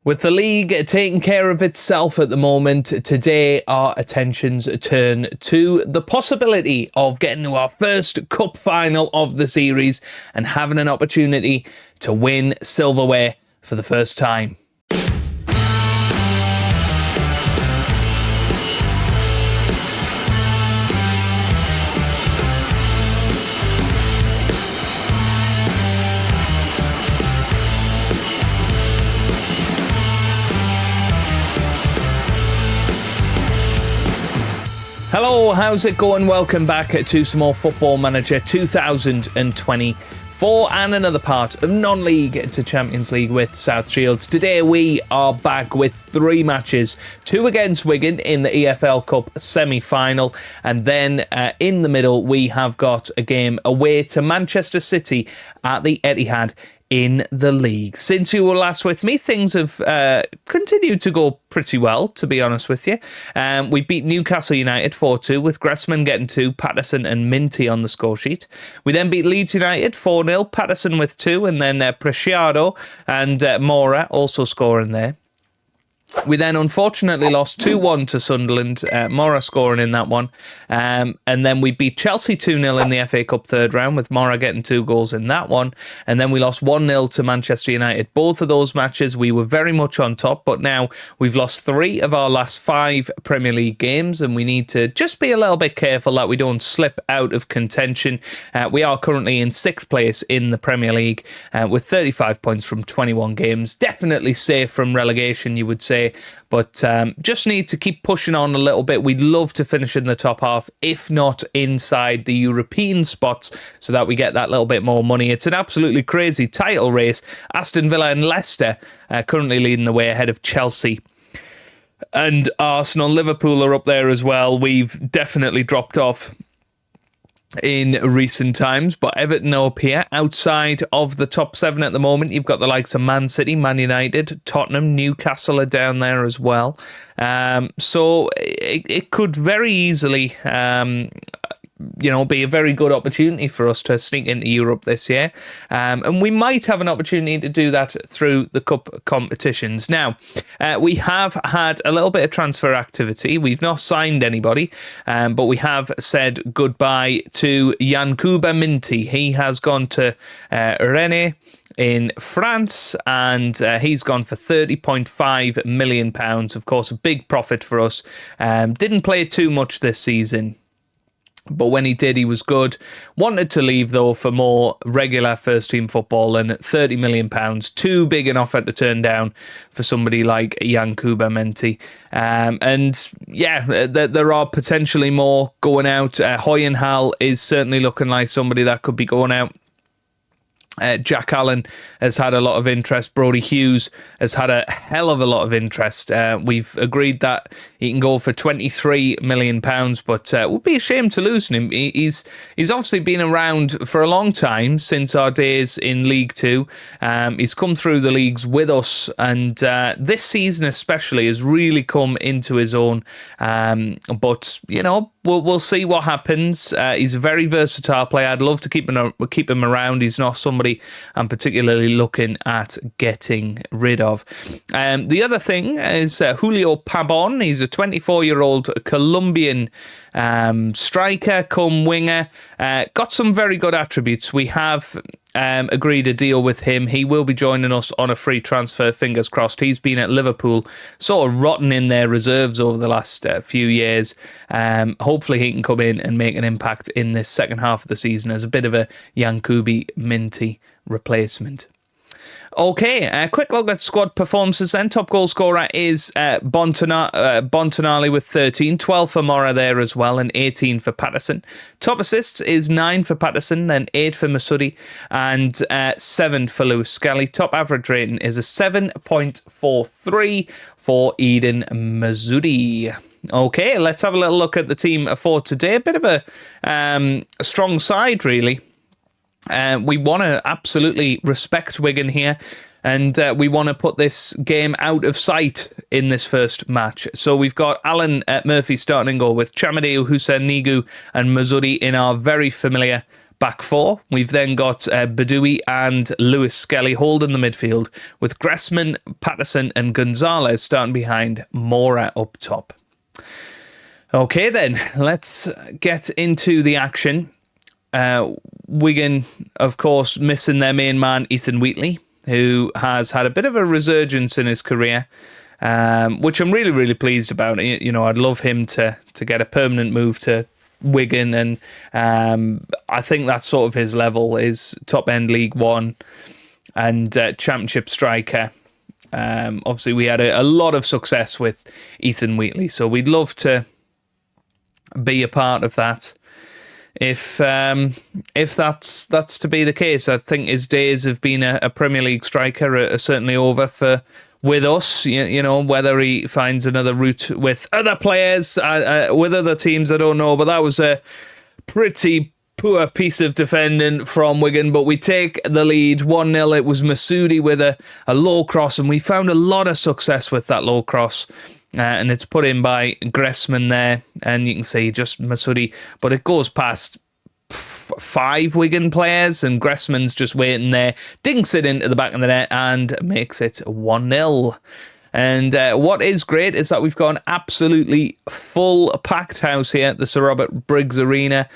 With the league taking care of itself at the moment, today our attentions turn to the possibility of getting to our first cup final of the series and having an opportunity to win silverware for the first time. Hello, how's it going? Welcome back to some more Football Manager 2024 and another part of non-league to Champions League with South Shields. Today we are back with 3 matches, 2 against Wigan in the EFL Cup semi-final, and then in the middle we have got a game away to Manchester City at the Etihad in the league. Since you were last with me, things have continued to go pretty well, to be honest with you. We beat Newcastle United 4-2 with Gressman getting 2, Patterson and Minty on the score sheet. We then beat Leeds United 4-0, Patterson with 2, and then Preciado and Mora also scoring there. We then unfortunately lost 2-1 to Sunderland, Mora scoring in that one. And then we beat Chelsea 2-0 in the FA Cup third round with Mora getting 2 goals in that one. And then we lost 1-0 to Manchester United. Both of those matches we were very much on top, but now we've lost 3 of our last 5 Premier League games and we need to just be a little bit careful that we don't slip out of contention. We are currently in 6th place in the Premier League with 35 points from 21 games. Definitely safe from relegation, you would say. But just need to keep pushing on a little bit. We'd love to finish in the top half, if not inside the European spots, so that we get that little bit more money. It's an absolutely crazy title race. Aston Villa and Leicester currently leading the way ahead of Chelsea. And Arsenal, Liverpool are up there as well. We've definitely dropped off in recent times, but Everton are up here outside of the top 7 at the moment. You've got the likes of Man City, Man United, Tottenham, Newcastle are down there as well. So it could very easily be a very good opportunity for us to sneak into Europe this year. And we might have an opportunity to do that through the cup competitions. Now, we have had a little bit of transfer activity. We've not signed anybody, but we have said goodbye to Yankuba Minty. He has gone to Rennes in France, and he's gone for £30.5 million. Of course, a big profit for us. Didn't play too much this season, but when he did, he was good. Wanted to leave, though, for more regular first-team football, and at £30 million, too big an offer to turn down for somebody like Yankuba Minty. And yeah, there are potentially more going out. Hoyenhal is certainly looking like somebody that could be going out. Jack Allen has had a lot of interest. Brody Hughes has had a hell of a lot of interest. We've agreed that he can go for £23 million, but it would be a shame to lose him. He's obviously been around for a long time, since our days in League 2. He's come through the leagues with us, and this season especially has really come into his own. But, we'll see what happens. He's a very versatile player. I'd love to keep him around. He's not somebody I'm particularly looking at getting rid of. The other thing is Julio Pabon. He's a 24-year-old Colombian striker, come winger. Got some very good attributes. We have agreed a deal with him. He will be joining us on a free transfer, fingers crossed. He's been at Liverpool sort of rotting in their reserves over the last few years. Hopefully he can come in and make an impact in this second half of the season as a bit of a Yankuba Minty replacement. Okay, a quick look at squad performances then. Top goal scorer is Bontonali with 13, 12 for Mora there as well, and 18 for Patterson. Top assists is 9 for Patterson, then 8 for Masudi, and 7 for Lewis Skelly. Top average rating is a 7.43 for Eden Masudi. Okay, let's have a little look at the team for today. A bit of a strong side, really. We want to absolutely respect Wigan here, and we want to put this game out of sight in this first match. So we've got Alan Murphy starting in goal with Chamadeu, Hussein Nigu and Mazudi in our very familiar back four. We've then got Badoui and Lewis Skelly holding the midfield, with Gressman, Patterson and Gonzalez starting behind Mora up top. Okay then, let's get into the action. Wigan, of course, missing their main man, Ethan Wheatley, who has had a bit of a resurgence in his career, which I'm really, really pleased about. You know, I'd love him to get a permanent move to Wigan, and I think that's sort of his level, is top-end League One and Championship striker. Obviously, we had a lot of success with Ethan Wheatley, so we'd love to be a part of that. If that's to be the case, I think his days of being a Premier League striker are certainly over with us. You know, whether he finds another route with other players, with other teams, I don't know. But that was a pretty poor piece of defending from Wigan. But we take the lead 1-0. It was Masudi with a low cross, and we found a lot of success with that low cross. And it's put in by Gressman there, and you can see just Masudi, but it goes past 5 Wigan players, and Gressman's just waiting there, dinks it into the back of the net and makes it 1-0. And what is great is that we've got an absolutely full packed house here at the Sir Robert Briggs Arena.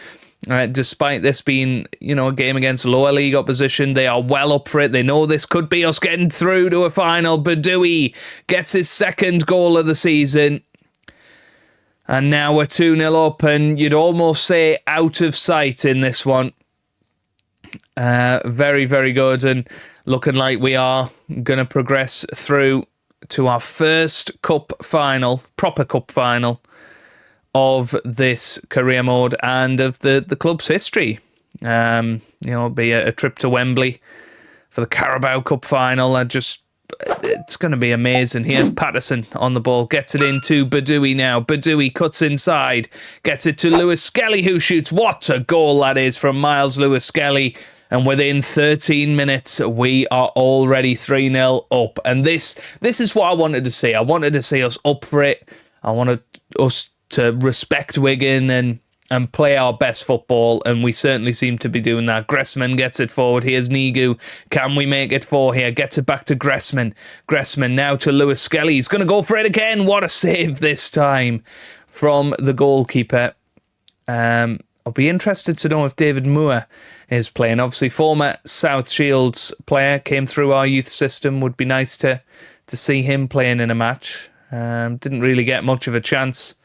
Despite this being, you know, a game against lower league opposition, they are well up for it. They know this could be us getting through to a final. Badoui gets his second goal of the season. And now we're 2-0 up, and you'd almost say out of sight in this one. Very, very good, and looking like we are going to progress through to our first cup final, proper cup final, of this career mode and of the club's history. You know, it'll be a trip to Wembley for the Carabao Cup final. It's going to be amazing. Here's Patterson on the ball, gets it into Badoui now. Badoui cuts inside, gets it to Lewis Skelly, who shoots. What a goal that is from Miles Lewis Skelly. And within 13 minutes, we are already 3-0 up. And this is what I wanted to see. I wanted to see us up for it. I wanted us to respect Wigan and play our best football, and we certainly seem to be doing that. Gressman gets it forward. Here's Nigu. Can we make it 4 here? Gets it back to Gressman. Gressman now to Lewis Skelly. He's going to go for it again. What a save this time from the goalkeeper. I'll be interested to know if David Moore is playing. Obviously, former South Shields player, came through our youth system. Would be nice to see him playing in a match. Didn't really get much of a chance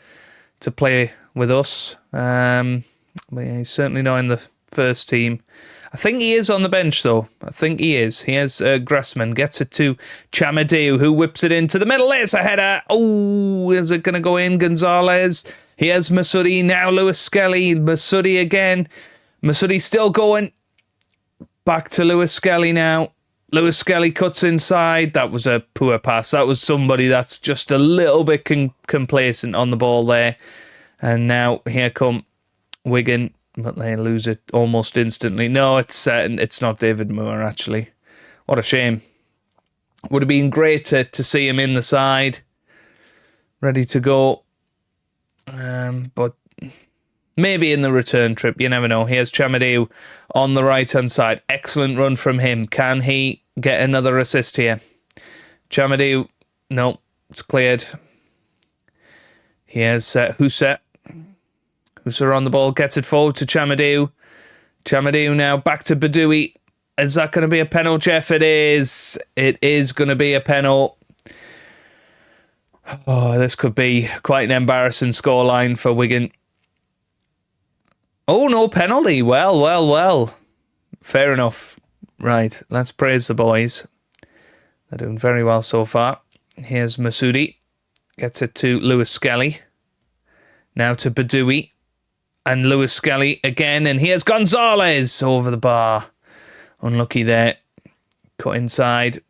to play with us. But yeah, he's certainly not in the first team. I think he is on the bench, though. I think he is. Here's Gressman. Gets it to Chamadeu, who whips it into the middle. There's a header. Oh, is it going to go in? Gonzalez. Here's Masudi. Now Lewis Skelly. Masudi again. Masudi still going. Back to Lewis Skelly now. Lewis Skelly cuts inside. That was a poor pass. That was somebody that's just a little bit complacent on the ball there. And now here come Wigan, but they lose it almost instantly. No, it's not David Moore, actually. What a shame. Would have been great to see him in the side, ready to go. But maybe in the return trip, you never know. Here's Chamadeu on the right-hand side. Excellent run from him. Can he get another assist here? Chamadeu, no, it's cleared. Here's Husa. Husa on the ball, gets it forward to Chamadeu. Chamadeu now back to Badoui. Is that going to be a penalty, Jeff? It is. It is going to be a penalty. Oh, this could be quite an embarrassing scoreline for Wigan. Oh, no penalty. Well. Fair enough. Right, let's praise the boys. They're doing very well so far. Here's Masudi. Gets it to Lewis Skelly. Now to Badoui. And Lewis Skelly again. And here's Gonzalez over the bar. Unlucky there. Cut inside.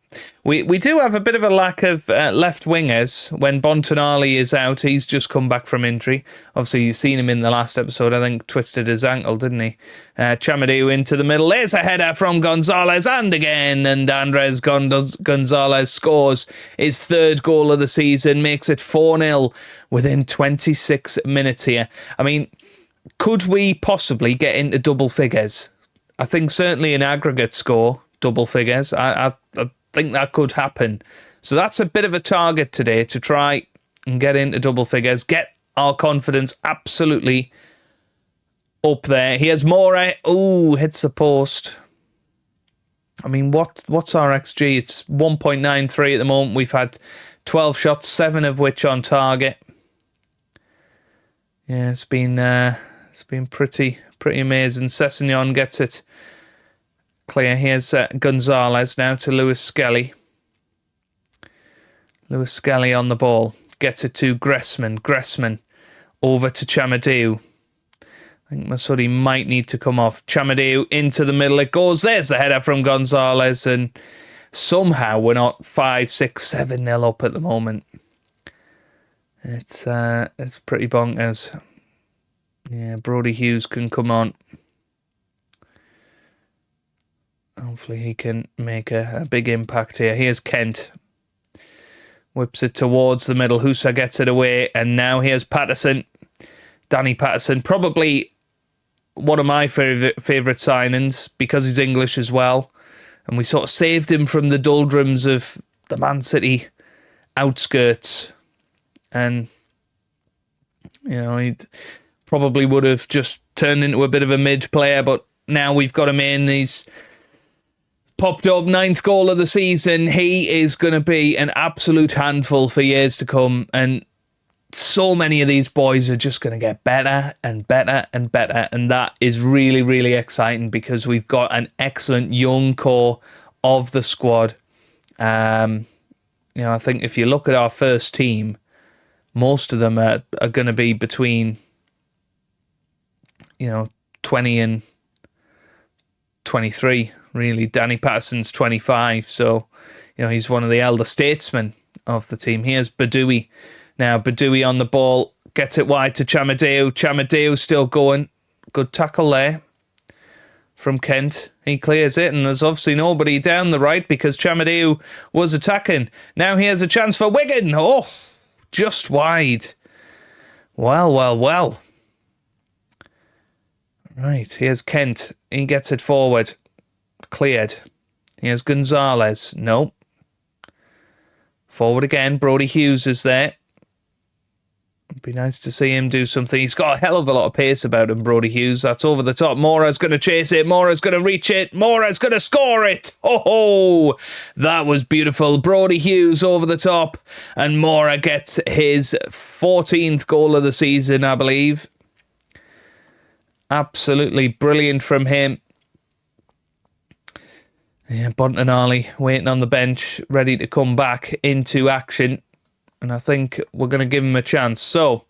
We do have a bit of a lack of left wingers when Bontonali is out. He's just come back from injury. Obviously, you've seen him in the last episode. I think twisted his ankle, didn't he? Chamadeu into the middle. There's a header from Gonzalez, and again. And Andres Gonzalez scores his third goal of the season, makes it 4-0 within 26 minutes here. I mean, could we possibly get into double figures? I think certainly an aggregate score, double figures. I think that could happen. So that's a bit of a target today to try and get into double figures, get our confidence absolutely up there. Here's Mora. Oh, hits the post. I mean, what's our XG? It's 1.93 at the moment. We've had 12 shots, 7 of which on target. Yeah, it's been pretty amazing. Sessegnon gets it clear. Here's Gonzalez now to Lewis Skelly. Lewis Skelly on the ball. Gets it to Gressman. Gressman over to Chamadeu. I think Masudi might need to come off. Chamadeu into the middle. It goes. There's the header from Gonzalez. And somehow we're not 5, 6, 7-0 up at the moment. It's pretty bonkers. Yeah, Brody Hughes can come on. Hopefully he can make a big impact here. Here's Kent. Whips it towards the middle. Husa gets it away. And now here's Patterson. Danny Patterson. Probably one of my favourite signings because he's English as well. And we sort of saved him from the doldrums of the Man City outskirts. And, you know, he probably would have just turned into a bit of a mid player. But now we've got him in. He's popped up 9th goal of the season. He is going to be an absolute handful for years to come. And so many of these boys are just going to get better and better and better. And that is really, really exciting because we've got an excellent young core of the squad. You know, I think if you look at our first team, most of them are going to be between, 20 and 23, really. Danny Patterson's 25, so, he's one of the elder statesmen of the team. Here's Badoui. Now, Badoui on the ball, gets it wide to Chamadeu. Chamadeu still going. Good tackle there from Kent. He clears it, and there's obviously nobody down the right because Chamadeu was attacking. Now here's a chance for Wigan. Oh, just wide. Well. Right, here's Kent. He gets it forward. Cleared. Here's Gonzalez. No. Forward again. Brody Hughes is there. It'd be nice to see him do something. He's got a hell of a lot of pace about him, Brody Hughes. That's over the top. Mora's going to chase it. Mora's going to reach it. Mora's going to score it. Oh, that was beautiful. Brody Hughes over the top. And Mora gets his 14th goal of the season, I believe. Absolutely brilliant from him. Yeah, Bontanali waiting on the bench, ready to come back into action. And I think we're going to give him a chance. So,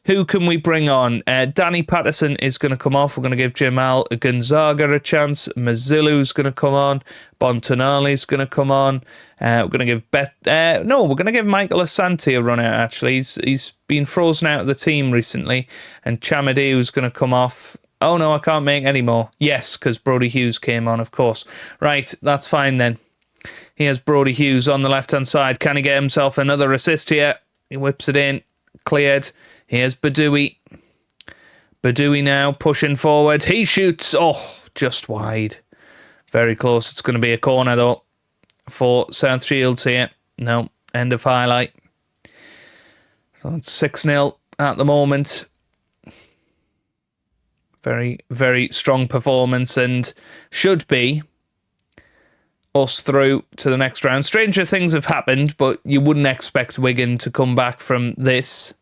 who can we bring on? Danny Patterson is going to come off. We're going to give Jamal Gonzaga a chance. Mazilu's going to come on. Bontanali's going to come on. We're going to give we're going to give Michael Asante a run out, actually. He's been frozen out of the team recently. And Chamadeu's going to come off. Oh, no, I can't make any more. Yes, because Brody Hughes came on, of course. Right, that's fine then. Here's Brody Hughes on the left-hand side. Can he get himself another assist here? He whips it in. Cleared. Here's Badoui. Badoui now pushing forward. He shoots. Oh, just wide. Very close. It's going to be a corner, though, for South Shields here. No, end of highlight. So it's 6-0 at the moment. Very, very strong performance and should be us through to the next round. Stranger things have happened, but you wouldn't expect Wigan to come back from this.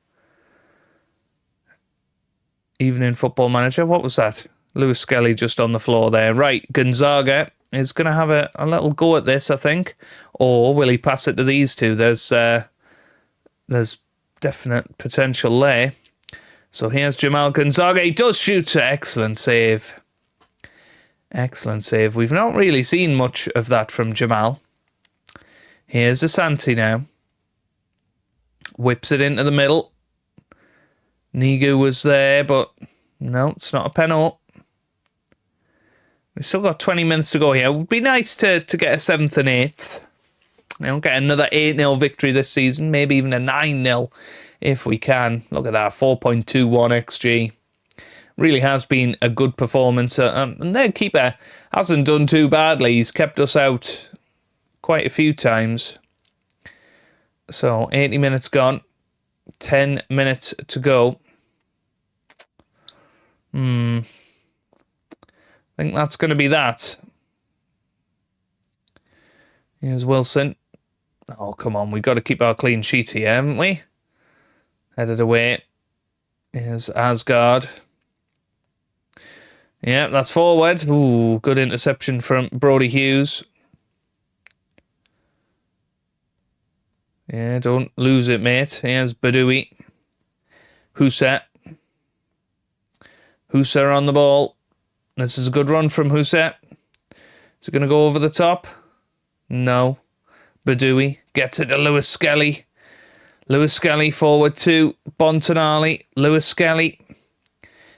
Even in Football Manager. What was that? Lewis Skelly just on the floor there. Right, Gonzaga is going to have a little go at this, I think. Or will he pass it to these two? There's definite potential there. So here's Jamal Gonzaga. He does shoot. Excellent save. Excellent save. We've not really seen much of that from Jamal. Here's Asante now. Whips it into the middle. Nigu was there, but no, it's not a penalty. We've still got 20 minutes to go here. It would be nice to get a 7th and 8th. Get another 8-0 victory this season. Maybe even a 9-0 if we can. Look at that, 4.21 XG. Really has been a good performance. And their keeper hasn't done too badly. He's kept us out quite a few times. So 80 minutes gone. 10 minutes to go. I think that's going to be that. Here's Wilson. Oh, come on. We've got to keep our clean sheet here, haven't we? Headed away. Here's Asgard. Yeah, that's forward. Ooh, good interception from Brodie Hughes. Yeah, don't lose it, mate. Here's Badoui. Husa. Husa on the ball. This is a good run from Husa. Is it going to go over the top? No. Badoui gets it to Lewis Skelly. Lewis Skelly forward to Bontonali. Lewis Skelly.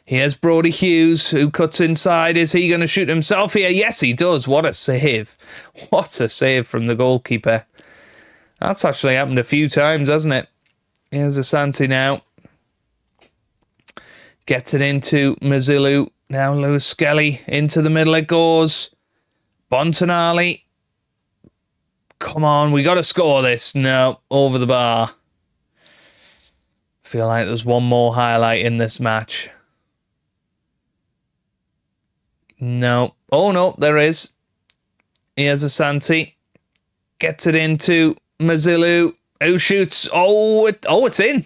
Here's Brodie Hughes, who cuts inside. Is he going to shoot himself here? Yes, he does. What a save. What a save from the goalkeeper. That's actually happened a few times, hasn't it? Here's Asante now. Gets it into Mazilu. Now Lewis Skelly. Into the middle it goes. Bontonali. Come on, we got to score this. No, over the bar. Feel like there's one more highlight in this match. No. Oh, no, there is. Here's Asante. Gets it into Mazilu, who shoots. It's in.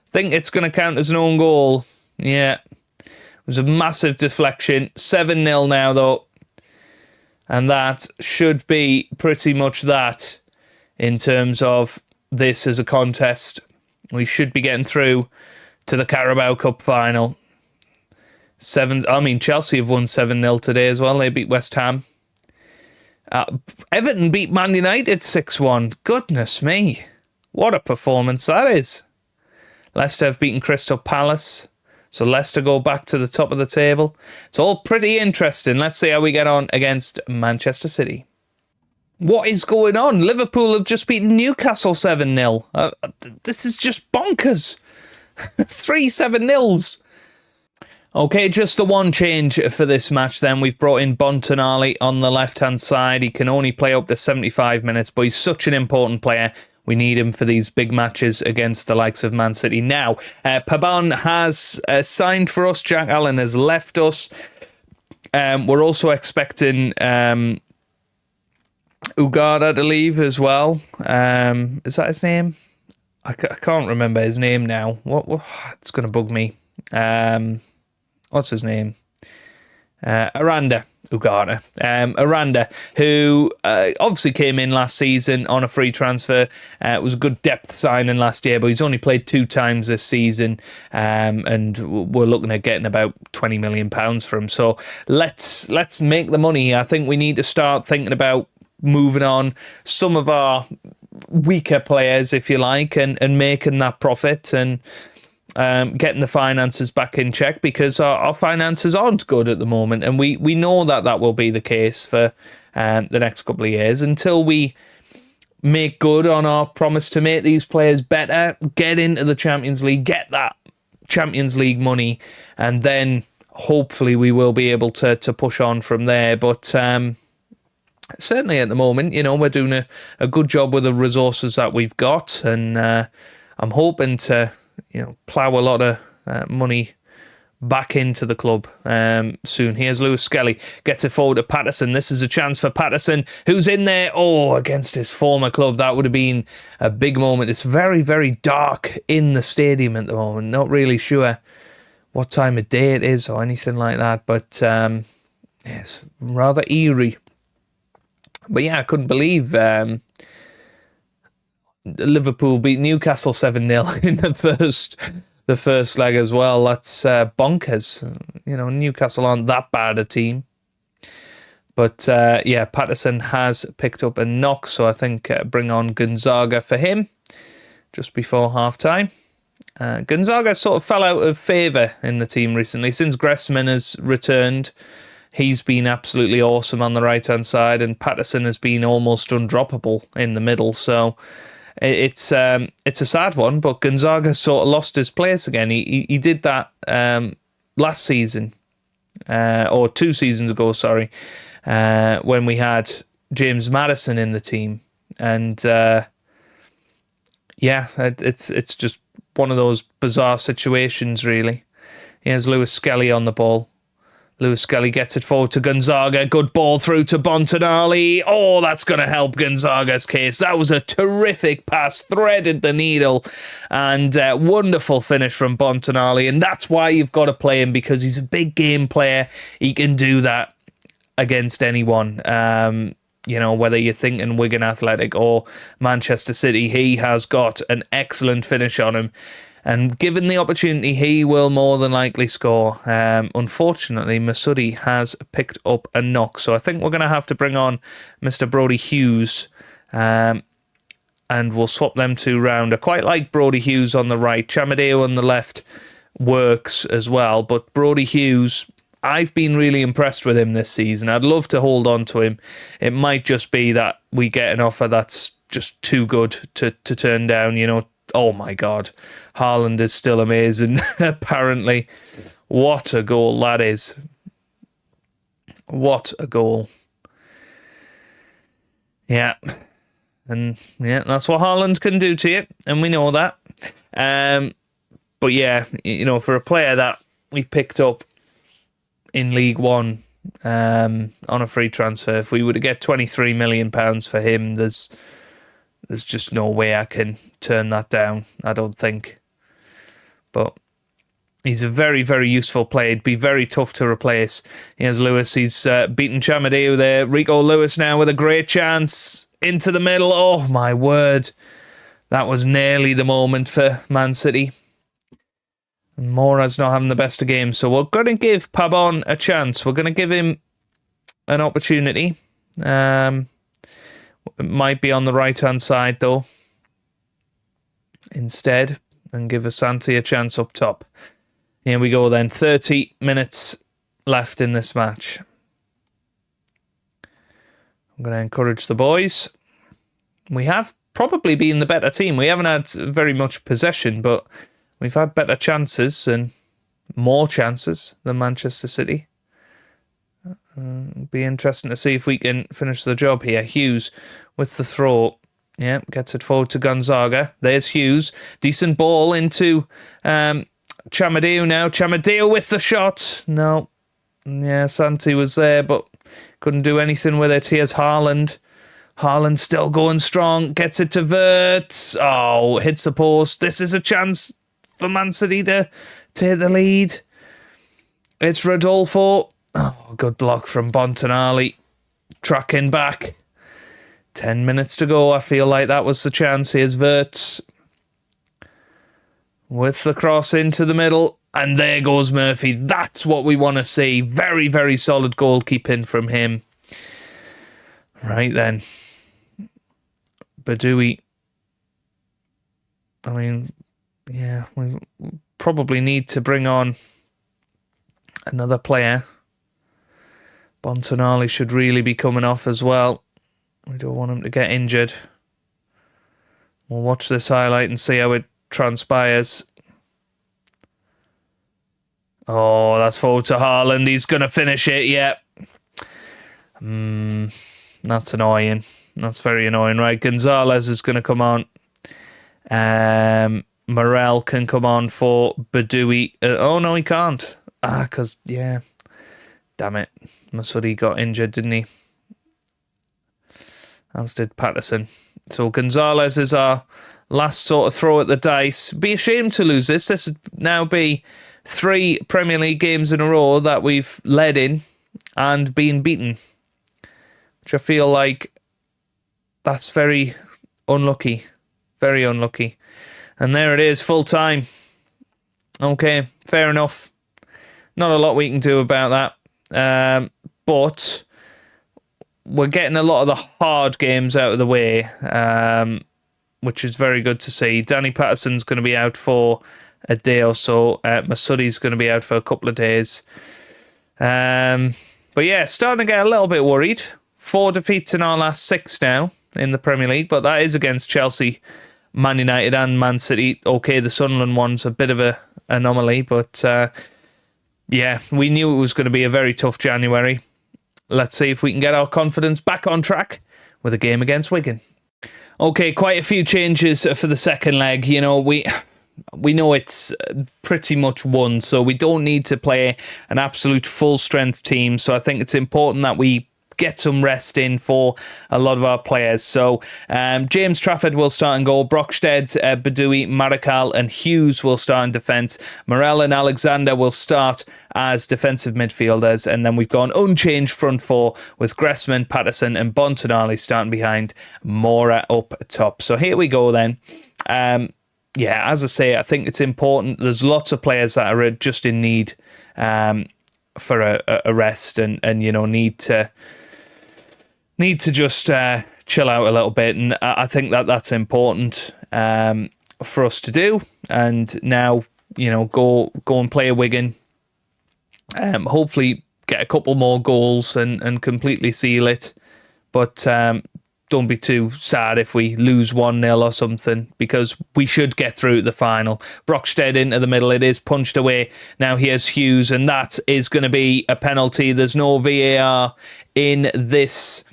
Think it's going to count as an own goal. Yeah. It was a massive deflection. 7-0 now, though. And that should be pretty much that in terms of this as a contest. We should be getting through to the Carabao Cup final. Chelsea have won 7-0 today as well. They beat West Ham. Everton beat Man United 6-1. Goodness me. What a performance that is. Leicester have beaten Crystal Palace. So Leicester go back to the top of the table. It's all pretty interesting. Let's see how we get on against Manchester City. What is going on? Liverpool have just beaten Newcastle 7-0. This is just bonkers. 3 7-0s. Okay, just the one change for this match then. We've brought in Bontonali on the left-hand side. He can only play up to 75 minutes, but he's such an important player. We need him for these big matches against the likes of Man City. Now, Pabon has signed for us. Jack Allen has left us. We're also expecting Ugarte to leave as well. Is that his name? I can't remember his name now. What? It's going to bug me. What's his name? Aranda Ugarte. Aranda, who obviously came in last season on a free transfer. It was a good depth signing last year, but he's only played 2 times this season, and we're looking at getting about £20 million for him. So let's make the money. I think we need to start thinking about moving on some of our weaker players, if you like, and making that profit and getting the finances back in check, because our finances aren't good at the moment, and we know that will be the case for the next couple of years until we make good on our promise to make these players better, get into the Champions League, get that Champions League money, and then hopefully we will be able to push on from there. But certainly at the moment, we're doing a good job with the resources that we've got, and I'm hoping to plough a lot of money back into the club soon. Here's Lewis Skelly, gets it forward to Patterson. This is a chance for Patterson, who's in there. Against his former club. That would have been a big moment. It's very, very dark in the stadium at the moment. Not really sure what time of day it is or anything like that, but it's rather eerie. But yeah, I couldn't believe Liverpool beat Newcastle 7-0 in the first leg as well. That's bonkers. Newcastle aren't that bad a team. But Patterson has picked up a knock, so I think bring on Gonzaga for him just before half-time. Gonzaga sort of fell out of favour in the team recently. Since Gressman has returned, he's been absolutely awesome on the right-hand side, and Patterson has been almost undroppable in the middle. So it's a sad one, but Gonzaga sort of lost his place again. He did that last season, or 2 seasons ago, sorry, when we had James Maddison in the team. And it's just one of those bizarre situations, really. Here's Lewis Skelly on the ball. Lewis Skelly gets it forward to Gonzaga. Good ball through to Bontanali. Oh, that's going to help Gonzaga's case. That was a terrific pass, threaded the needle, and wonderful finish from Bontanali. And that's why you've got to play him, because he's a big game player. He can do that against anyone. Whether you're thinking Wigan Athletic or Manchester City, he has got an excellent finish on him. And given the opportunity, he will more than likely score. Unfortunately, Masudi has picked up a knock. So I think we're going to have to bring on Mr. Brodie Hughes. And we'll swap them 2 round. I quite like Brodie Hughes on the right. Chamadeo on the left works as well. But Brodie Hughes, I've been really impressed with him this season. I'd love to hold on to him. It might just be that we get an offer that's just too good to turn down, Oh my God, Haaland is still amazing, apparently. What a goal that is. What a goal. Yeah. And yeah, that's what Haaland can do to you, and we know that. But yeah, for a player that we picked up in League One on a free transfer, if we were to get £23 million for him, there's just no way I can turn that down, I don't think. But he's a very, very useful player. He'd be very tough to replace. Here's Lewis. He's beaten Chamadeu there. Rico Lewis now with a great chance into the middle. Oh, my word. That was nearly the moment for Man City. Mora's not having the best of games. So we're going to give Pabon a chance. We're going to give him an opportunity. It might be on the right-hand side, though, instead, and give Asante a chance up top. Here we go, then. 30 minutes left in this match. I'm going to encourage the boys. We have probably been the better team. We haven't had very much possession, but we've had better chances and more chances than Manchester City. Be interesting to see if we can finish the job here. Hughes with the throw. Yeah, gets it forward to Gonzaga. There's Hughes. Decent ball into Chamadeu now. Chamadeu with the shot. No. Yeah, Santi was there, but couldn't do anything with it. Here's Haaland. Haaland still going strong. Gets it to Wirtz. Oh, hits the post. This is a chance for Man City to take the lead. It's Rodolfo. Oh, good block from Bontanali. Tracking back. 10 minutes to go. I feel like that was the chance. Here's Wirtz. With the cross into the middle. And there goes Murphy. That's what we want to see. Very, very solid goalkeeping from him. Right then. Badoui. I mean, yeah, we probably need to bring on another player. Bontanali should really be coming off as well. We don't want him to get injured. We'll watch this highlight and see how it transpires. Oh, that's forward to Haaland. He's going to finish it, yeah. That's annoying. That's very annoying, right? Gonzalez is going to come on. Morel can come on for Badoui. Oh, no, he can't. Because, yeah. Damn it. Masudi got injured, didn't he? As did Patterson. So Gonzalez is our last sort of throw at the dice. Be ashamed to lose this. This would now be 3 Premier League games in a row that we've led in and been beaten. Which I feel like that's very unlucky. Very unlucky. And there it is, full time. Okay, fair enough. Not a lot we can do about that. But we're getting a lot of the hard games out of the way, which is very good to see. Danny Patterson's going to be out for a day or so. Masudi's going to be out for a couple of days. But yeah, starting to get a little bit worried. 4 defeats in our last 6 now in the Premier League, but that is against Chelsea, Man United and Man City. Okay, the Sunderland one's a bit of an anomaly, but Yeah, we knew it was going to be a very tough January. Let's see if we can get our confidence back on track with a game against Wigan. Okay, quite a few changes for the second leg. You know, we know it's pretty much won, so we don't need to play an absolute full-strength team. So I think it's important that we get some rest in for a lot of our players. So James Trafford will start and goal. Brockstead, Badoui, Marikal and Hughes will start in defence. Morel and Alexander will start as defensive midfielders. And then we've got an unchanged front four with Gressman, Patterson and Bontonali starting behind, Mora up top. So here we go then. Yeah, as I say, I think it's important. There's lots of players that are just in need for a rest and you know, need to just chill out a little bit, and I think that's important for us to do. And now, you know, go and play a Wigan. Hopefully get a couple more goals and completely seal it. But don't be too sad if we lose 1-0 or something, because we should get through the final. Brockstead into the middle. It is punched away. Now here's Hughes, and that is going to be a penalty. There's no VAR in this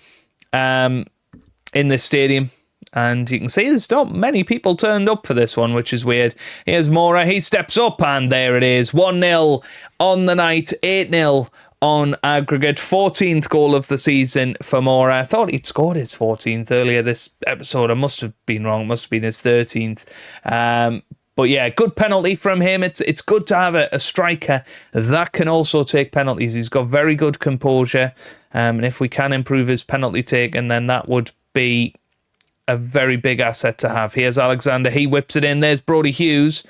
stadium, and you can see there's not many people turned up for this one, which is weird. Here's Mora. He steps up, and there it is. 1-0 on the night. 8-0 on aggregate. 14th goal of the season for Mora. I thought he'd scored his 14th earlier this episode. I must have been wrong. It must have been his 13th. But yeah, good penalty from him. It's good to have a striker that can also take penalties. He's got very good composure. And if we can improve his penalty taking, then that would be a very big asset to have. Here's Alexander. He whips it in. There's Brodie Hughes.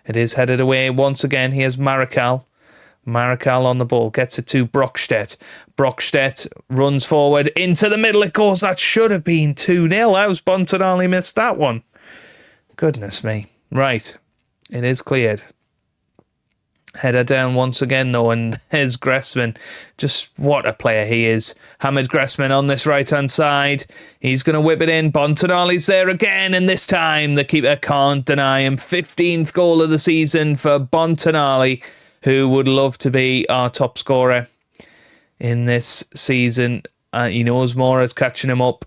It is headed away once again. Here's Marikal. Marikal on the ball. Gets it to Brockstedt. Brockstedt runs forward into the middle. It goes. That should have been 2-0. How's Bontonali missed that one? Goodness me. Right. It is cleared. Header down once again, though, and there's Gressman. Just what a player he is. Hamid Gressman on this right-hand side. He's going to whip it in. Bontonali's there again, and this time the keeper can't deny him. 15th goal of the season for Bontonali, who would love to be our top scorer in this season. He knows Mora's catching him up,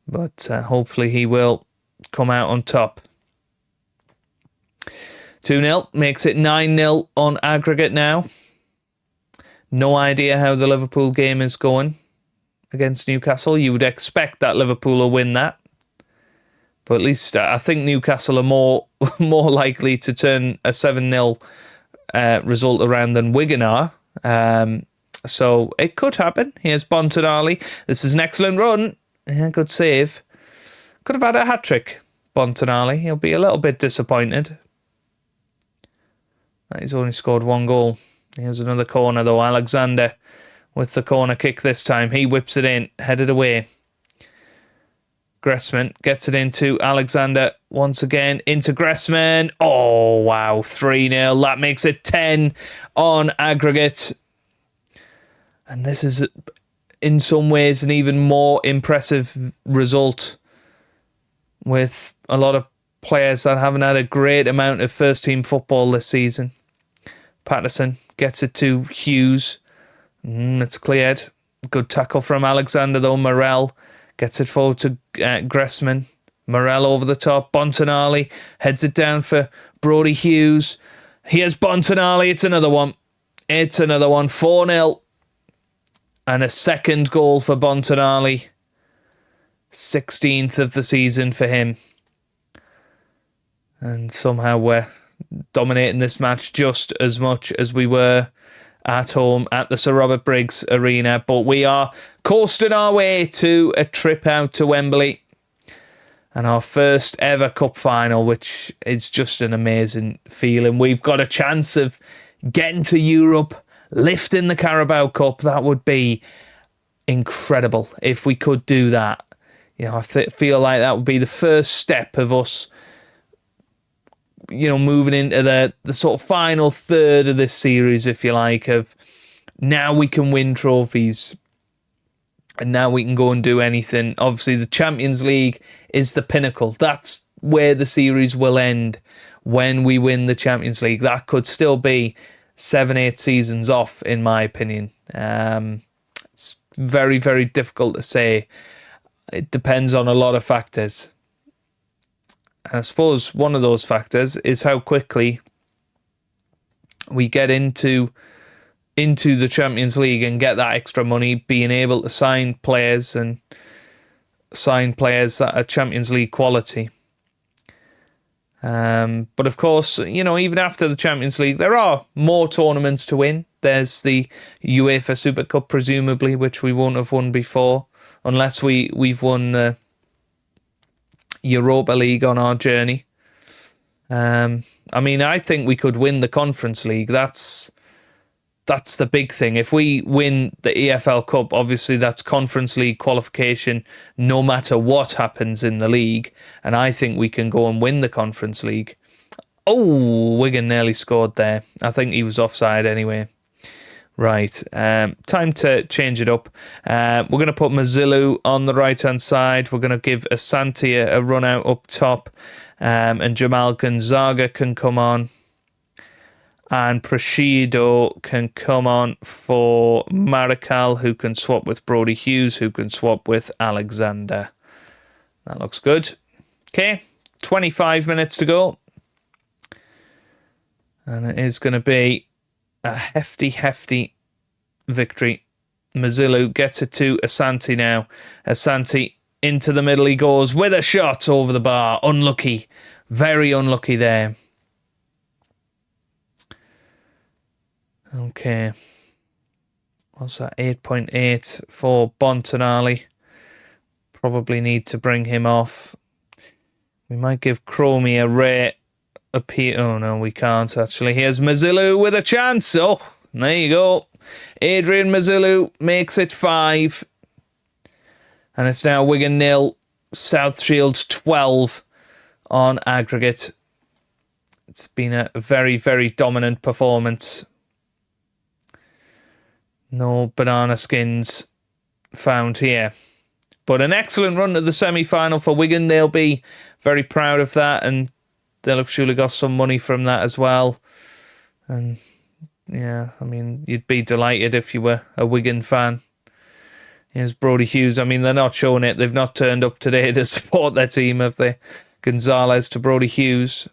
but hopefully he will come out on top. 2-0 makes it 9-0 on aggregate now. No idea how the Liverpool game is going against Newcastle. You would expect that Liverpool will win that. But at least I think Newcastle are more likely to turn a 7-0 result around than Wigan are. So it could happen. Here's Bontonali. This is an excellent run. Yeah, good save. Could have had a hat-trick, Bontonali. He'll be a little bit disappointed. He's only scored one goal. Here's another corner, though. Alexander with the corner kick this time. He whips it in, headed away. Gressman gets it into Alexander once again. Into Gressman. Oh, wow. 3-0. That makes it 10 on aggregate. And this is, in some ways, an even more impressive result, with a lot of players that haven't had a great amount of first-team football this season. Patterson gets it to Hughes. It's cleared. Good tackle from Alexander, though. Morel gets it forward to Gressman. Morel over the top. Bontonali heads it down for Brodie Hughes. Here's Bontonali. It's another one. 4-0. And a second goal for Bontonali. 16th of the season for him. And somehow we're dominating this match just as much as we were at home at the Sir Robert Briggs Arena. But we are coasting our way to a trip out to Wembley and our first ever cup final, which is just an amazing feeling. We've got a chance of getting to Europe, lifting the Carabao Cup. That would be incredible if we could do that. You know, I feel like that would be the first step of us, you know, moving into the sort of final third of this series, if you like, of now we can win trophies and now we can go and do anything. Obviously, the Champions League is the pinnacle. That's where the series will end when we win the Champions League. That could still be 7-8 seasons off, in my opinion. It's very, very difficult to say. It depends on a lot of factors. And I suppose one of those factors is how quickly we get into the Champions League and get that extra money, being able to sign players that are Champions League quality. But of course, even after the Champions League, there are more tournaments to win. There's the UEFA Super Cup, presumably, which we won't have won before, unless we've won the Europa League on our journey. I think we could win the Conference League. That's the big thing. If we win the EFL Cup, obviously that's Conference League qualification no matter what happens in the league. And I think we can go and win the Conference League. Oh, Wigan nearly scored there. I think he was offside anyway. Right, time to change it up. We're going to put Mazilu on the right-hand side. We're going to give Asante a run out up top. And Jamal Gonzaga can come on. And Prosciutto can come on for Marikal, who can swap with Brody Hughes, who can swap with Alexander. That looks good. Okay, 25 minutes to go. And it is going to be a hefty victory. Mazilu gets it to Asante now. Asante into the middle he goes with a shot over the bar. Unlucky. Very unlucky there. Okay. What's that? 8.8 for Bontonali. Probably need to bring him off. We might give Cromie a rare appeal. Oh, no, we can't, actually. Here's Mazilu with a chance. Oh, there you go. Adrian Mazilu makes it 5. And it's now Wigan 0, South Shields 12 on aggregate. It's been a very, very dominant performance. No banana skins found here. But an excellent run to the semi-final for Wigan. They'll be very proud of that, and they'll have surely got some money from that as well. And yeah, you'd be delighted if you were a Wigan fan. Here's Brody Hughes. They're not showing it. They've not turned up today to support their team, have they? Gonzalez to Brody Hughes.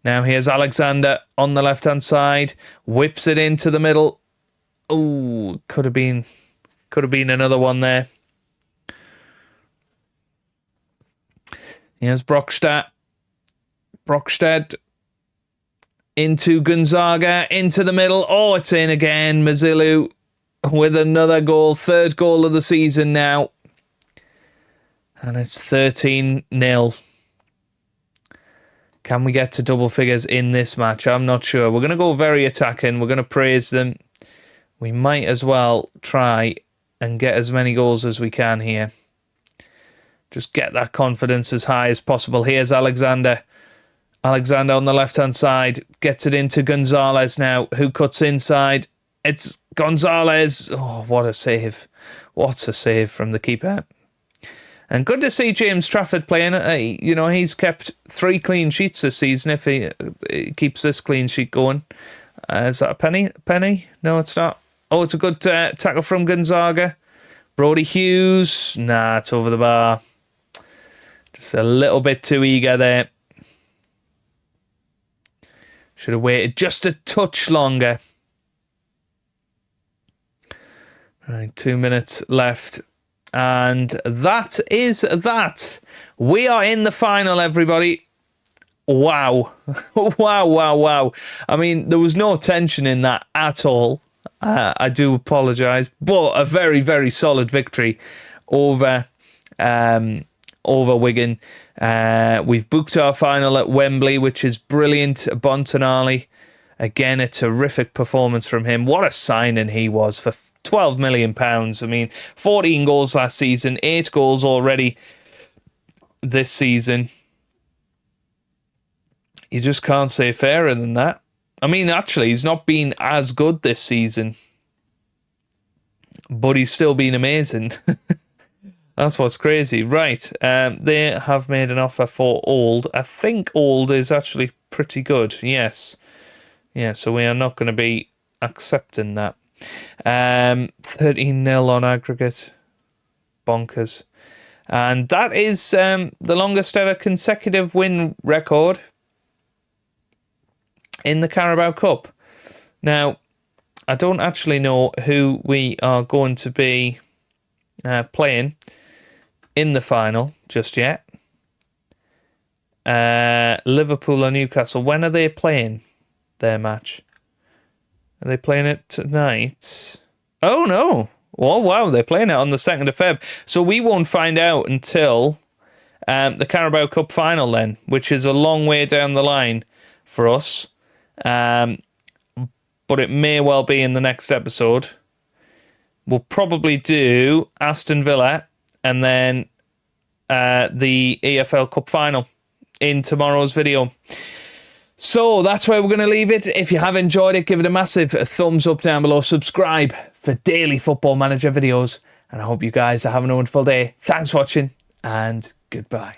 Now here's Alexander on the left-hand side. Whips it into the middle. Oh, could have been another one there. Here's Brockstedt into Gonzaga, into the middle. Oh, it's in again. Mazilu with another goal. 3rd goal of the season now. And it's 13-0. Can we get to double figures in this match? I'm not sure. We're going to go very attacking. We're going to praise them. We might as well try and get as many goals as we can here. Just get that confidence as high as possible. Here's Alexander. Alexander on the left-hand side. Gets it into Gonzalez now, who cuts inside. It's Gonzalez. Oh, what a save. What a save from the keeper. And good to see James Trafford playing. He's kept 3 clean sheets this season if he keeps this clean sheet going. Is that a penny? No, it's not. Oh, it's a good tackle from Gonzaga. Brody Hughes. Nah, it's over the bar. Just a little bit too eager there. Should have waited just a touch longer. Right, 2 minutes left. And that is that. We are in the final, everybody. Wow. Wow. There was no tension in that at all. I do apologise. But a very, very solid victory over Wigan. We've booked our final at Wembley, which is brilliant. Bontonali, again, a terrific performance from him. What a signing he was for £12 million. 14 goals last season, 8 goals already this season. You just can't say fairer than that. Actually, he's not been as good this season, but he's still been amazing. That's what's crazy. Right, they have made an offer for Old. I think Old is actually pretty good, yes. Yeah, so we are not going to be accepting that. 13-0 on aggregate. Bonkers. And that is the longest ever consecutive win record in the Carabao Cup. Now, I don't actually know who we are going to be playing in the final just yet. Liverpool or Newcastle. When are they playing their match? Are they playing it tonight? Oh, no. Oh, wow. They're playing it on the 2nd of Feb. So we won't find out until the Carabao Cup final then, which is a long way down the line for us. But it may well be in the next episode. We'll probably do Aston Villa and then the EFL Cup final in tomorrow's video. So that's where we're going to leave it. If you have enjoyed it, give it a massive thumbs up down below. Subscribe for daily Football Manager videos. And I hope you guys are having a wonderful day. Thanks for watching and goodbye.